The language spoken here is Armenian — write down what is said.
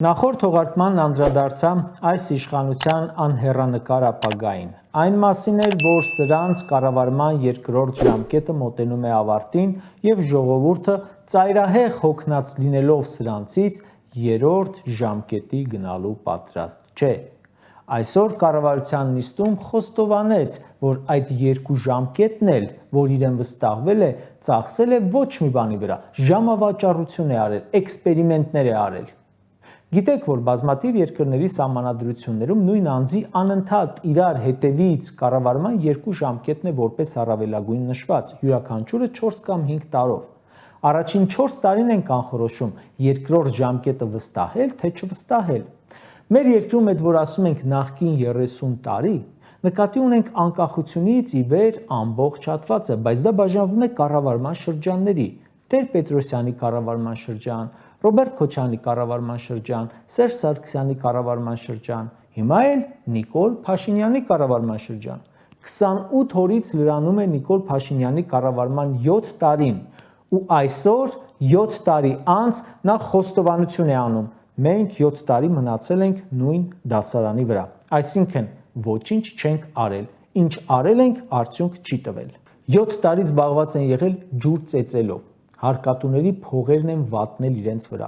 Նախորդ թողարկման անդրադարձա այս իշխանության անհեռանկար ապագային, այն մասին էր, որ սրանց կառավարման երկրորդ ժամկետը մոտենում է ավարտին և ժողովուրդը ծայրահեղ հոգնած լինելով սրանցից երրորդ ժամկետի գնալու պատրաստ չէ։ Այսօր կառավարության նիստում խոստովանեց, որ այդ երկու ժամկետն էլ, որ իրեն վստահվել է, ծախսել է ոչ մի բանի վրա, ժամավաճառություն է արել, էքսպերիմենտներ է արել։ Գիտեք, որ բազմաթիվ երկրների սահմանադրություններում նույն անձի անընդհատ իրար հետևից կառավարման երկու ժամկետն է որպես առավելագույն նշված, յուրաքանչյուրը 4 կամ 5 տարով։ Առաջին 4 տարին են կանխորոշում երկրորդ ժամկետը վստահել, թե չվստահել։ Մեր երկրում այդ որ ասում ենք նախկին 30 տարի, նկատի ունենք անկախությունից ի վեր ամբողջ հատվածը, բայց դա բաժանվում է կառավարման շրջանների՝ Տեր-Պետրոսյանի կառավարման շրջան, Ռոբերտ Քոչարյանի կառավարման շրջան, Սերժ Սարգսյանի կառավարման շրջան, հիմա էլ Նիկոլ Փաշինյանի կառավարման շրջան։ 28 օրից լրանում է Նիկոլ Փաշինյանի կառավարման 7 տարին, ու այսօր 7 տարի անց նա խոստովանություն է անում. մենք 7 տարի մնացել ենք նույն դասարանի վրա, այսինքն ոչինչ չենք արել, ինչ արել ենք, արդյունք չի տվել։ 7 տարի զբաղված են եղել ջուր ծեծելով, հարկատուների փողերն են վատնել իրենց վրա,